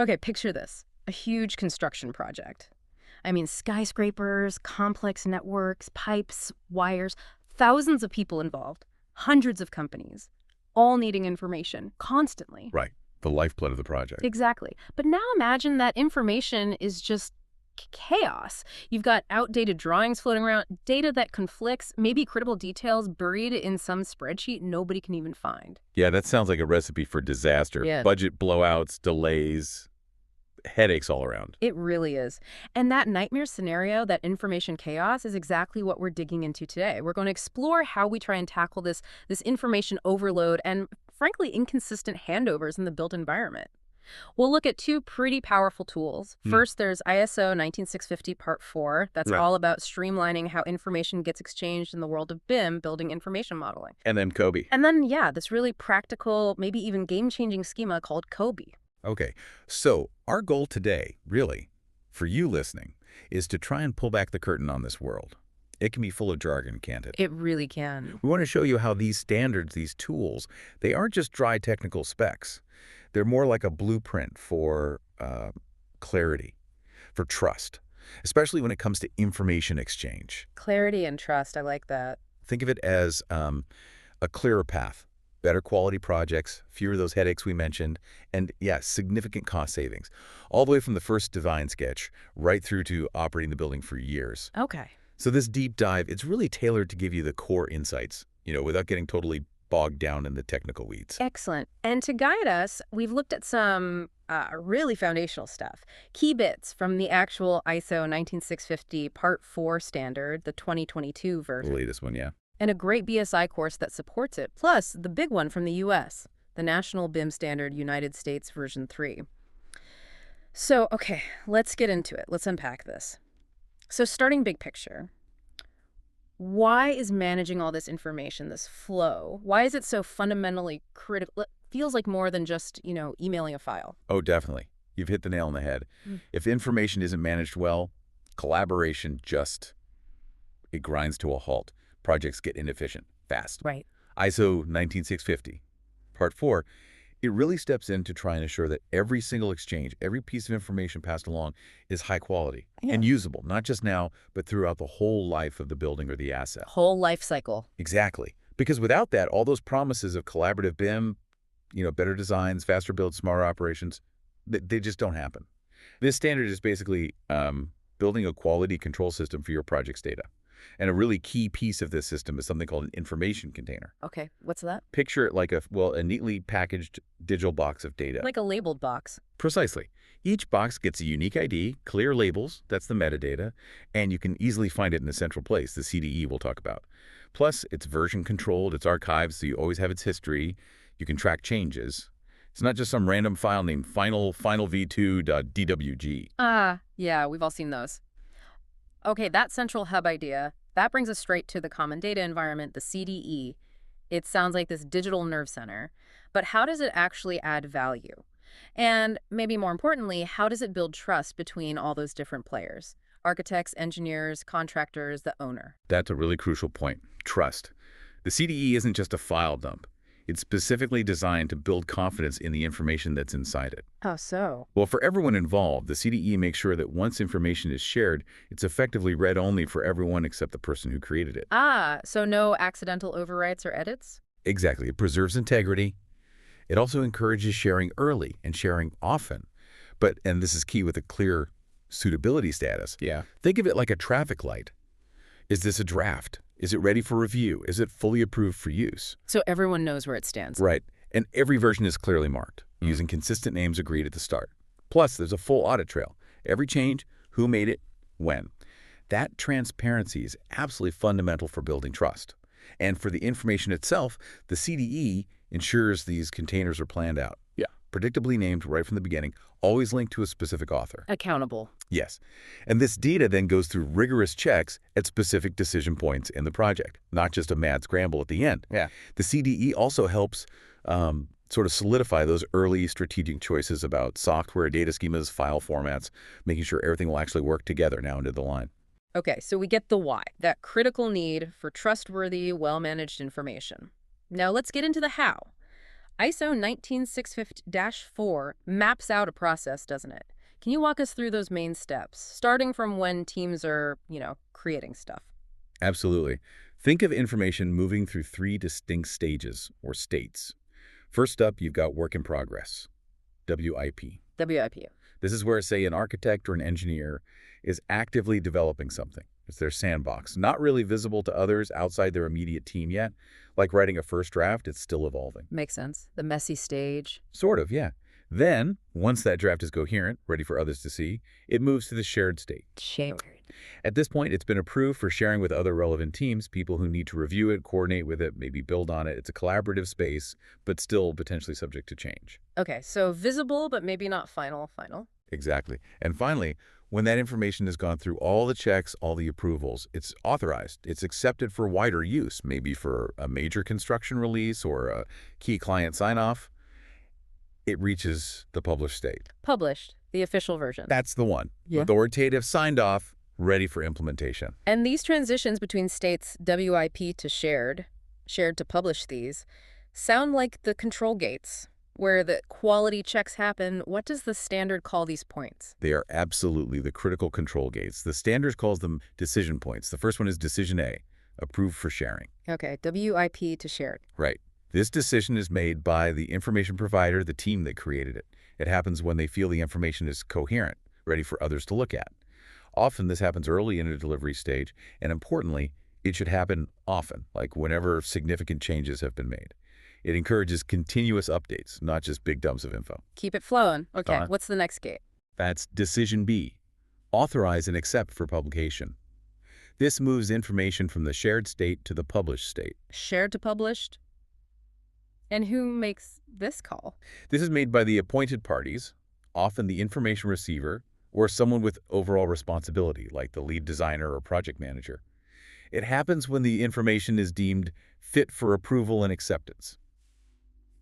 Okay, picture this. A huge construction project. I mean, skyscrapers, complex networks, pipes, wires, thousands of people involved, hundreds of companies, all needing information constantly. Right. The lifeblood of the project. Exactly. But now imagine that information is just chaos. You've got outdated drawings floating around, data that conflicts, maybe critical details buried in some spreadsheet nobody can even find. Yeah, that sounds like a recipe for disaster. Yeah. Budget blowouts, delays, headaches all around. It really is. And that nightmare scenario, that information chaos, is exactly what we're digging into today. We're going to explore how we try and tackle this information overload and, frankly, inconsistent handovers in the built environment. We'll look at two pretty powerful tools. First, there's ISO 19650 Part 4. That's Right. all about streamlining how information gets exchanged in the world of BIM, building information modeling. And then COBie. And then, yeah, this really practical, maybe even game-changing schema called COBie. Okay, so our goal today, really, for you listening, is to try and pull back the curtain on this world. It can be full of jargon, can't it? It really can. We want to show you how these standards, these tools, they aren't just dry technical specs. They're more like a blueprint for clarity, for trust, especially when it comes to information exchange. Clarity and trust, I like that. Think of it as a clearer path, better quality projects, fewer of those headaches we mentioned, and, yes, significant cost savings, all the way from the first design sketch right through to operating the building for years. Okay. So this deep dive, it's really tailored to give you the core insights, without getting totally bogged down in the technical weeds. Excellent. And to guide us, we've looked at some really foundational stuff. Key bits from the actual ISO 19650 Part 4 standard, the 2022 The version, latest one, yeah. and a great BSI course that supports it, plus the big one from the US, the National BIM Standard United States version 3. So, okay, let's get into it. Let's unpack this. So starting big picture, why is managing all this information, this flow, why is it so fundamentally critical? It feels like more than just, emailing a file. Oh, definitely. You've hit the nail on the head. If information isn't managed well, collaboration it grinds to a halt. Projects get inefficient, fast. Right. ISO 19650, Part 4, it really steps in to try and assure that every single exchange, every piece of information passed along is high quality and usable, not just now, but throughout the whole life of the building or the asset. Whole life cycle. Exactly. Because without that, all those promises of collaborative BIM, better designs, faster builds, smarter operations, they just don't happen. This standard is basically building a quality control system for your project's data. And a really key piece of this system is something called an information container. Okay, what's that? Picture it like a neatly packaged digital box of data. Like a labeled box. Precisely. Each box gets a unique ID, clear labels, that's the metadata, and you can easily find it in a central place, the CDE we'll talk about. Plus, it's version controlled, it's archived, so you always have its history. You can track changes. It's not just some random file named finalv2.dwg. Yeah, we've all seen those. Okay, that central hub idea, that brings us straight to the common data environment, the CDE. It sounds like this digital nerve center. But how does it actually add value? And maybe more importantly, how does it build trust between all those different players? Architects, engineers, contractors, the owner. That's a really crucial point. Trust. The CDE isn't just a file dump. It's specifically designed to build confidence in the information that's inside it. How so? Well, for everyone involved, the CDE makes sure that once information is shared, it's effectively read only for everyone except the person who created it. So no accidental overwrites or edits? Exactly. It preserves integrity. It also encourages sharing early and sharing often. And this is key with a clear suitability status. Yeah. Think of it like a traffic light. Is this a draft? Is it ready for review? Is it fully approved for use? So everyone knows where it stands. Right. And every version is clearly marked, using consistent names agreed at the start. Plus, there's a full audit trail. Every change, who made it, when. That transparency is absolutely fundamental for building trust. And for the information itself, the CDE ensures these containers are planned out. Yeah. Predictably named right from the beginning, always linked to a specific author. Accountable. Yes. And this data then goes through rigorous checks at specific decision points in the project, not just a mad scramble at the end. Yeah. The CDE also helps sort of solidify those early strategic choices about software, data schemas, file formats, making sure everything will actually work together now into the line. Okay, so we get the why, that critical need for trustworthy, well-managed information. Now let's get into the how. ISO 19650-4 maps out a process, doesn't it? Can you walk us through those main steps, starting from when teams are, creating stuff? Absolutely. Think of information moving through three distinct stages, or states. First up, you've got work in progress, WIP. WIP. This is where, say, an architect or an engineer is actively developing something. It's their sandbox, not really visible to others outside their immediate team yet. Like writing a first draft, it's still evolving. Makes sense. The messy stage. Sort of, yeah. Then, once that draft is coherent, ready for others to see, it moves to the shared state. Shared. At this point, it's been approved for sharing with other relevant teams, people who need to review it, coordinate with it, maybe build on it. It's a collaborative space, but still potentially subject to change. Okay, so visible, but maybe not final. Exactly. And finally, when that information has gone through all the checks, all the approvals, it's authorized. It's accepted for wider use, maybe for a major construction release or a key client sign-off. It reaches the published state. Published, the official version. That's the one. Yeah. Authoritative, signed off, ready for implementation. And these transitions between states, WIP to shared to publish these, sound like the control gates, where the quality checks happen. What does the standard call these points? They are absolutely the critical control gates. The standard calls them decision points. The first one is decision A, approved for sharing. Okay, WIP to shared. Right. This decision is made by the information provider, the team that created it. It happens when they feel the information is coherent, ready for others to look at. Often this happens early in a delivery stage, and importantly, it should happen often, like whenever significant changes have been made. It encourages continuous updates, not just big dumps of info. Keep it flowing. Okay, what's the next gate? That's decision B, authorize and accept for publication. This moves information from the shared state to the published state. Shared to published? And who makes this call? This is made by the appointed parties, often the information receiver, or someone with overall responsibility, like the lead designer or project manager. It happens when the information is deemed fit for approval and acceptance.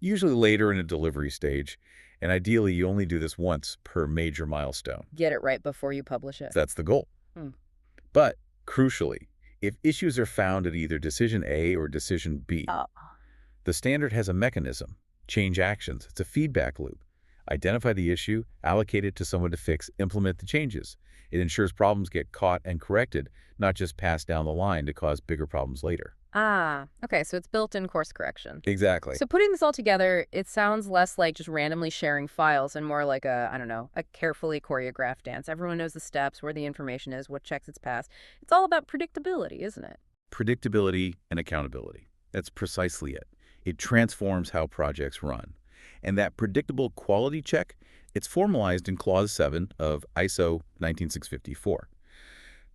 Usually later in a delivery stage, and ideally you only do this once per major milestone. Get it right before you publish it. That's the goal. But, crucially, if issues are found at either decision A or decision B, the standard has a mechanism, change actions. It's a feedback loop. Identify the issue, allocate it to someone to fix, implement the changes. It ensures problems get caught and corrected, not just passed down the line to cause bigger problems later. Okay, so it's built-in course correction. Exactly. So putting this all together, it sounds less like just randomly sharing files and more like a carefully choreographed dance. Everyone knows the steps, where the information is, what checks it's passed. It's all about predictability, isn't it? Predictability and accountability. That's precisely it. It transforms how projects run. And that predictable quality check, it's formalized in Clause 7 of ISO 19654.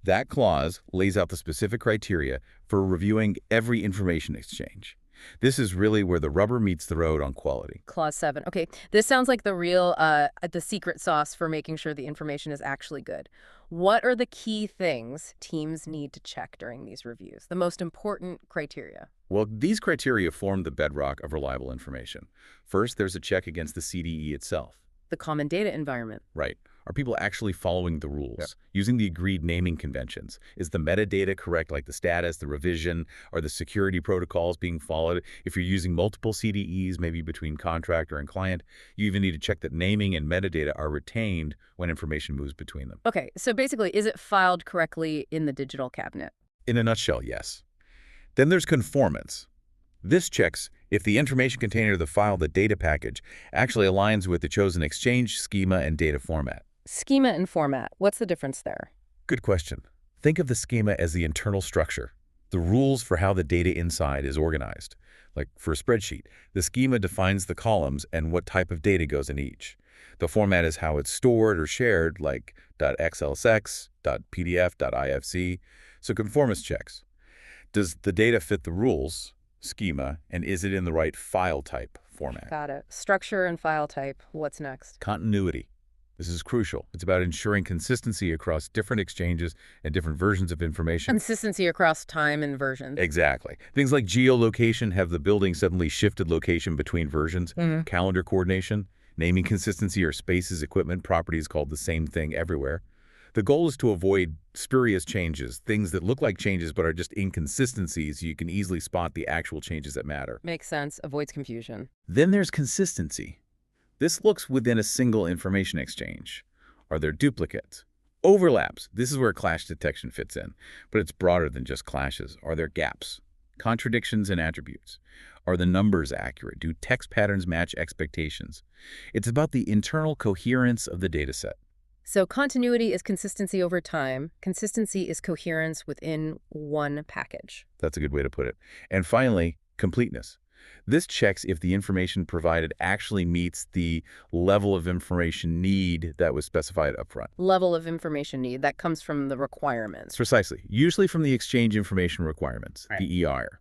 That clause lays out the specific criteria for reviewing every information exchange. This is really where the rubber meets the road on quality. Clause 7. Okay, this sounds like the secret sauce for making sure the information is actually good. What are the key things teams need to check during these reviews? The most important criteria? Well, these criteria form the bedrock of reliable information. First, there's a check against the CDE itself. The common data environment. Right. Are people actually following the rules, using the agreed naming conventions? Is the metadata correct, like the status, the revision, or the security protocols being followed? If you're using multiple CDEs, maybe between contractor and client, you even need to check that naming and metadata are retained when information moves between them. Okay, so basically, is it filed correctly in the digital cabinet? In a nutshell, yes. Then there's conformance. This checks if the information contained in the file, the data package, actually aligns with the chosen exchange, schema, and data format. Schema and format. What's the difference there? Good question. Think of the schema as the internal structure, the rules for how the data inside is organized. Like for a spreadsheet, the schema defines the columns and what type of data goes in each. The format is how it's stored or shared, like .xlsx, .pdf, .ifc. So conformance checks. Does the data fit the rules, schema, and is it in the right file type format? Got it. Structure and file type. What's next? Continuity. This is crucial. It's about ensuring consistency across different exchanges and different versions of information. Consistency across time and versions. Exactly. Things like geolocation, have the building suddenly shifted location between versions, calendar coordination, naming consistency or spaces, equipment, properties called the same thing everywhere. The goal is to avoid spurious changes, things that look like changes but are just inconsistencies. You can easily spot the actual changes that matter. Makes sense. Avoids confusion. Then there's consistency. This looks within a single information exchange. Are there duplicates? Overlaps. This is where clash detection fits in, but it's broader than just clashes. Are there gaps? Contradictions in attributes. Are the numbers accurate? Do text patterns match expectations? It's about the internal coherence of the dataset. So continuity is consistency over time. Consistency is coherence within one package. That's a good way to put it. And finally, completeness. This checks if the information provided actually meets the level of information need that was specified upfront. Level of information need, that comes from the requirements. Precisely. Usually from the Exchange Information Requirements, Right. the EIR.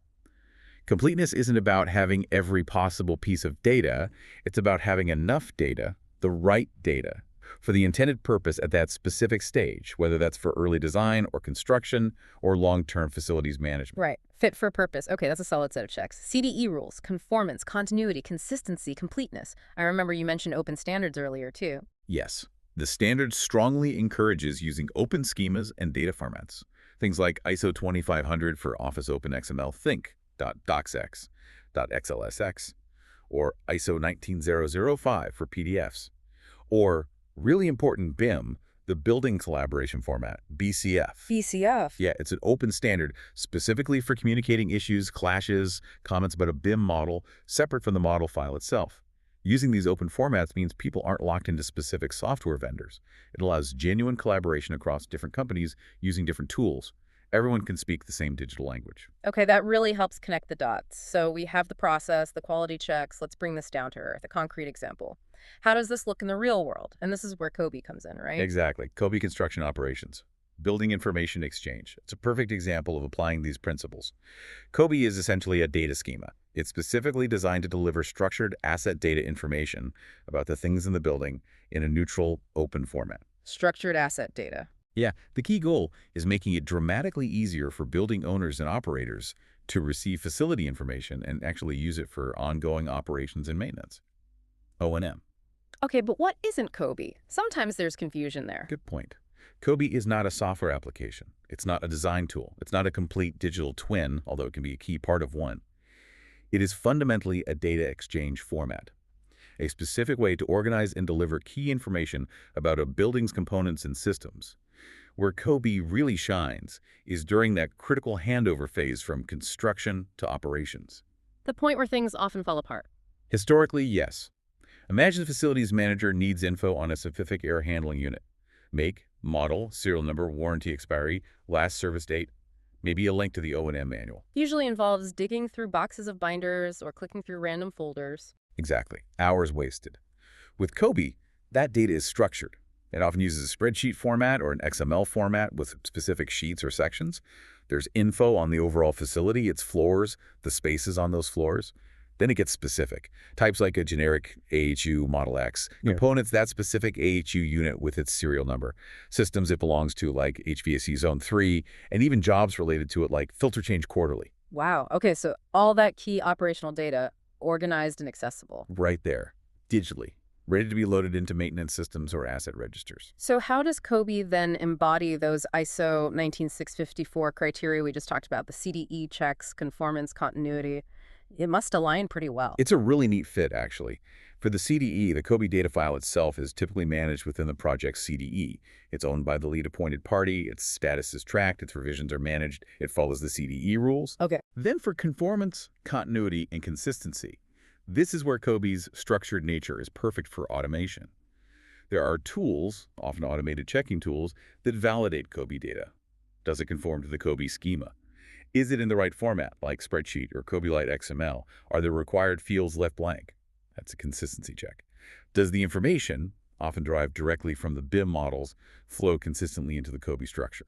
Completeness isn't about having every possible piece of data. It's about having enough data, the right data, for the intended purpose at that specific stage, whether that's for early design or construction or long-term facilities management. Right. Fit for purpose. Okay, that's a solid set of checks. CDE rules, conformance, continuity, consistency, completeness. I remember you mentioned open standards earlier, too. Yes, the standard strongly encourages using open schemas and data formats. Things like ISO 2500 for Office Open XML Think.docx, .xlsx, or ISO 19005 for PDFs, or really important BIM, the Building Collaboration Format, BCF. BCF. Yeah, it's an open standard specifically for communicating issues, clashes, comments about a BIM model separate from the model file itself. Using these open formats means people aren't locked into specific software vendors. It allows genuine collaboration across different companies using different tools. Everyone can speak the same digital language. Okay, that really helps connect the dots. So we have the process, the quality checks. Let's bring this down to earth, a concrete example. How does this look in the real world? And this is where COBie comes in, right? Exactly. COBie Construction Operations. Building Information Exchange. It's a perfect example of applying these principles. COBie is essentially a data schema. It's specifically designed to deliver structured asset data information about the things in the building in a neutral, open format. Structured asset data. Yeah, the key goal is making it dramatically easier for building owners and operators to receive facility information and actually use it for ongoing operations and maintenance. O&M. Okay, but what isn't COBie? Sometimes there's confusion there. Good point. COBie is not a software application. It's not a design tool. It's not a complete digital twin, although it can be a key part of one. It is fundamentally a data exchange format, a specific way to organize and deliver key information about a building's components and systems. Where COBie really shines is during that critical handover phase from construction to operations. The point where things often fall apart. Historically, yes. Imagine the facilities manager needs info on a specific air handling unit. Make, model, serial number, warranty expiry, last service date, maybe a link to the O&M manual. Usually involves digging through boxes of binders or clicking through random folders. Exactly. Hours wasted. With COBie, that data is structured. It often uses a spreadsheet format or an XML format with specific sheets or sections. There's info on the overall facility, its floors, the spaces on those floors. Then it gets specific. Types like a generic AHU Model X. Components, that specific AHU unit with its serial number. Systems it belongs to like HVAC Zone 3, and even jobs related to it like filter change quarterly. Wow. Okay, so all that key operational data organized and accessible. Right there, digitally, ready to be loaded into maintenance systems or asset registers. So how does COBie then embody those ISO 19654 criteria we just talked about, the CDE checks, conformance, continuity? It must align pretty well. It's a really neat fit, actually. For the CDE, the COBie data file itself is typically managed within the project's CDE. It's owned by the lead appointed party, its status is tracked, its revisions are managed, it follows the CDE rules. Okay. Then for conformance, continuity, and consistency, this is where COBie's structured nature is perfect for automation. There are tools, often automated checking tools, that validate COBie data. Does it conform to the COBie schema? Is it in the right format, like spreadsheet or COBie Lite XML? Are the required fields left blank? That's a consistency check. Does the information, often derived directly from the BIM models, flow consistently into the COBie structure?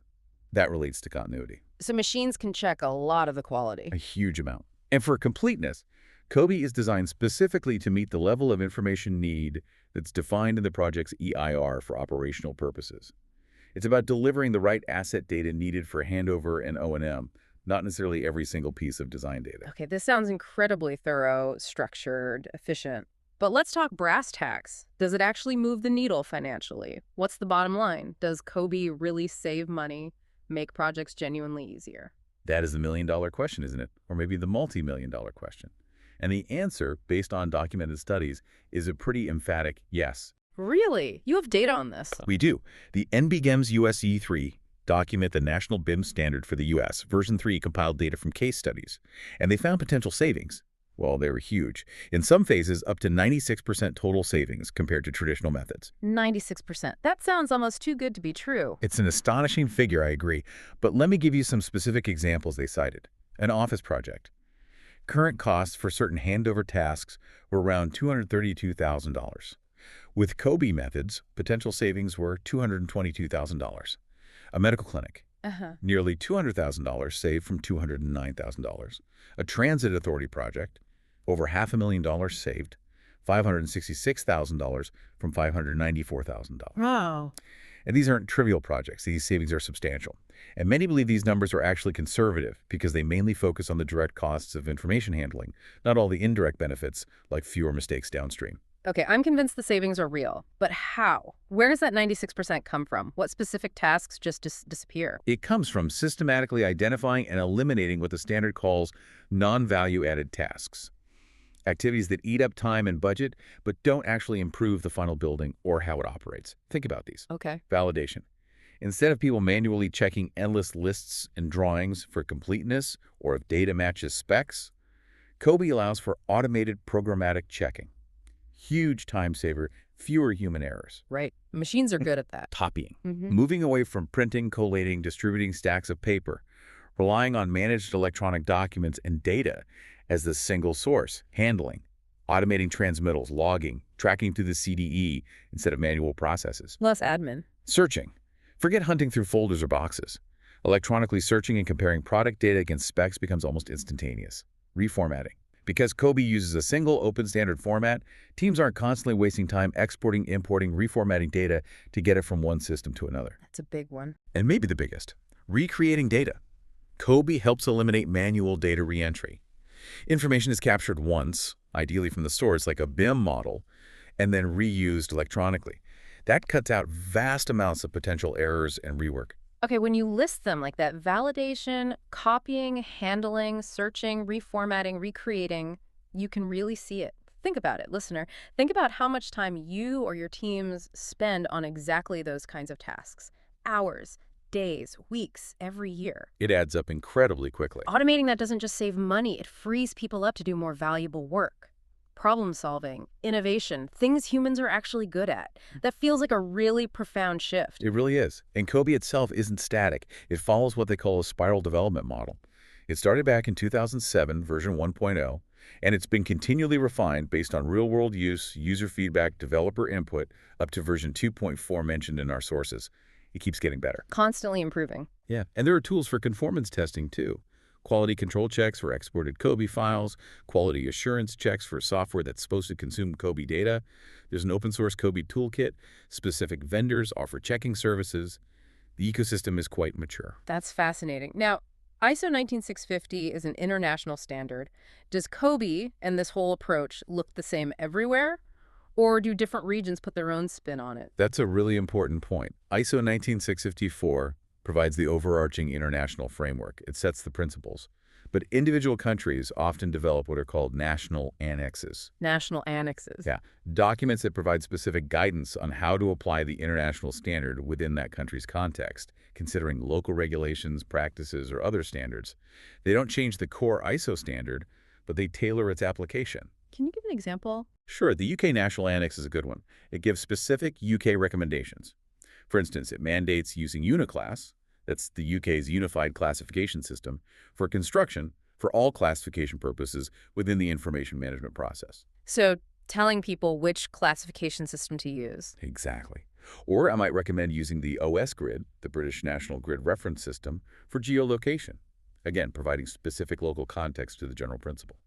That relates to continuity. So machines can check a lot of the quality. A huge amount. And for completeness, COBie is designed specifically to meet the level of information need that's defined in the project's EIR for operational purposes. It's about delivering the right asset data needed for handover and O&M, not necessarily every single piece of design data. Okay, this sounds incredibly thorough, structured, efficient. But let's talk brass tacks. Does it actually move the needle financially? What's the bottom line? Does COBie really save money, make projects genuinely easier? That is the million-dollar question, isn't it? Or maybe the multi-million-dollar question. And the answer, based on documented studies, is a pretty emphatic yes. Really? You have data on this? We do. The NBGEMS USE 3 document the National BIM standard for the U.S. Version 3 compiled data from case studies, and they found potential savings. Well, they were huge. In some phases, up to 96% total savings compared to traditional methods. 96%. That sounds almost too good to be true. It's an astonishing figure, I agree. But let me give you some specific examples they cited. An office project. Current costs for certain handover tasks were around $232,000. With COBie methods, potential savings were $222,000. A medical clinic. Nearly $200,000 saved from $209,000. A transit authority project. Over $500,000 saved. $566,000 from $594,000. Wow. And these aren't trivial projects. These savings are substantial. And many believe these numbers are actually conservative because they mainly focus on the direct costs of information handling, not all the indirect benefits like fewer mistakes downstream. Okay, I'm convinced the savings are real. But how? Where does that 96% come from? What specific tasks just disappear? It comes from systematically identifying and eliminating what the standard calls non-value-added tasks. Activities that eat up time and budget, but don't actually improve the final building or how it operates. Think about these. Okay. Validation. Instead of people manually checking endless lists and drawings for completeness or if data matches specs, COBie allows for automated programmatic checking. Huge time saver, fewer human errors. Right. Machines are good at that. Copying. Moving away from printing, collating, distributing stacks of paper, relying on managed electronic documents and data as the single source, handling, automating transmittals, logging, tracking through the CDE instead of manual processes. Less admin. Searching. Forget hunting through folders or boxes. Electronically searching and comparing product data against specs becomes almost instantaneous. Reformatting. Because COBie uses a single open standard format, teams aren't constantly wasting time exporting, importing, reformatting data to get it from one system to another. That's a big one. And maybe the biggest, recreating data. COBie helps eliminate manual data reentry. Information is captured once, ideally from the source like a BIM model, and then reused electronically. That cuts out vast amounts of potential errors and rework. Okay, when you list them like that, validation, copying, handling, searching, reformatting, recreating, you can really see it. Think about it, listener. Think about how much time you or your teams spend on exactly those kinds of tasks. Hours, days, weeks, every year. It adds up incredibly quickly. Automating that doesn't just save money, it frees people up to do more valuable work. Problem solving, innovation, things humans are actually good at. That feels like a really profound shift. It really is. And COBie itself isn't static. It follows what they call a spiral development model. It started back in 2007, version 1.0, and it's been continually refined based on real-world use, user feedback, developer input, up to version 2.4 mentioned in our sources. It keeps getting better. Constantly improving. Yeah, and there are tools for conformance testing, too. Quality control checks for exported COBie files, quality assurance checks for software that's supposed to consume COBie data. There's an open-source COBie toolkit. Specific vendors offer checking services. The ecosystem is quite mature. That's fascinating. Now, ISO 19650 is an international standard. Does COBie and this whole approach look the same everywhere? Or do different regions put their own spin on it? That's a really important point. ISO 19654 provides the overarching international framework. It sets the principles. But individual countries often develop what are called national annexes. National annexes. Yeah, documents that provide specific guidance on how to apply the international standard within that country's context, considering local regulations, practices, or other standards. They don't change the core ISO standard, but they tailor its application. Can you give an example? Sure, the UK National Annex is a good one. It gives specific UK recommendations. For instance, it mandates using Uniclass, that's the UK's unified classification system, for construction for all classification purposes within the information management process. So telling people which classification system to use. Exactly. Or I might recommend using the OS Grid, the British National Grid Reference System, for geolocation, again, providing specific local context to the general principle.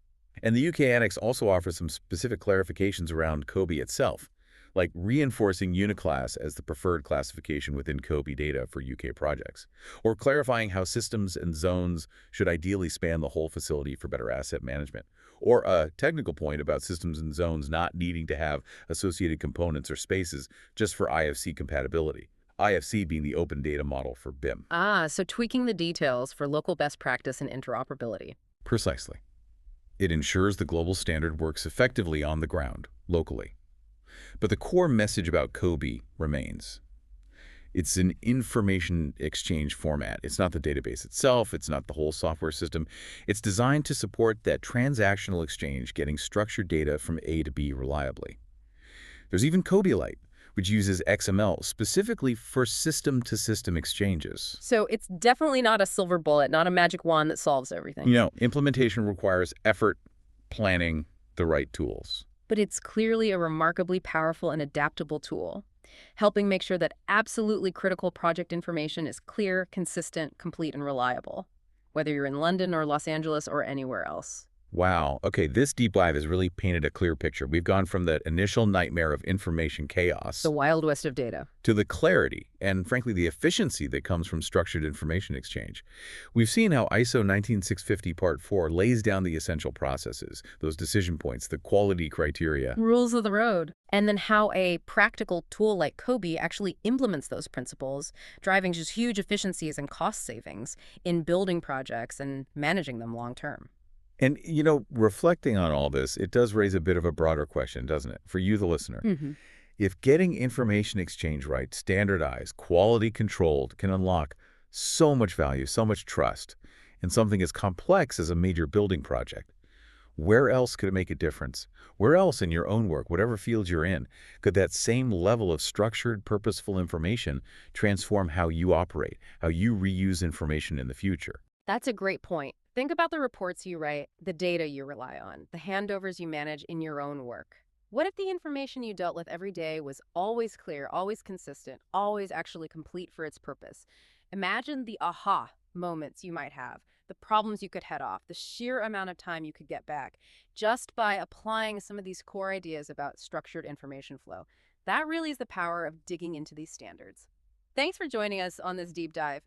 And the UK Annex also offers some specific clarifications around COBie itself, like reinforcing uniclass as the preferred classification within COBie data for UK projects, or clarifying how systems and zones should ideally span the whole facility for better asset management, or a technical point about systems and zones not needing to have associated components or spaces just for IFC compatibility. IFC being the open data model for BIM. Ah, so tweaking the details for local best practice and interoperability. Precisely. It ensures the global standard works effectively on the ground, locally. But the core message about COBie remains. It's an information exchange format. It's not the database itself. It's not the whole software system. It's designed to support that transactional exchange, getting structured data from A to B reliably. There's even COBie Lite, which uses XML specifically for system-to-system exchanges. So it's definitely not a silver bullet, not a magic wand that solves everything. Implementation requires effort, planning, the right tools. But it's clearly a remarkably powerful and adaptable tool, helping make sure that absolutely critical project information is clear, consistent, complete, and reliable, whether you're in London or Los Angeles or anywhere else. Wow. Okay, this deep dive has really painted a clear picture. We've gone from the initial nightmare of information chaos The Wild West of data. to the clarity and, frankly, the efficiency that comes from structured information exchange. We've seen how ISO 19650 Part 4 lays down the essential processes, those decision points, the quality criteria. Rules of the road. And then how a practical tool like COBie actually implements those principles, driving just huge efficiencies and cost savings in building projects and managing them long term. And, reflecting on all this, it does raise a bit of a broader question, doesn't it, for you, the listener? If getting information exchange right, standardized, quality controlled, can unlock so much value, so much trust in something as complex as a major building project, where else could it make a difference? Where else in your own work, whatever field you're in, could that same level of structured, purposeful information transform how you operate, how you reuse information in the future? That's a great point. Think about the reports you write, the data you rely on, the handovers you manage in your own work. What if the information you dealt with every day was always clear, always consistent, always actually complete for its purpose? Imagine the aha moments you might have, the problems you could head off, the sheer amount of time you could get back just by applying some of these core ideas about structured information flow. That really is the power of digging into these standards. Thanks for joining us on this deep dive.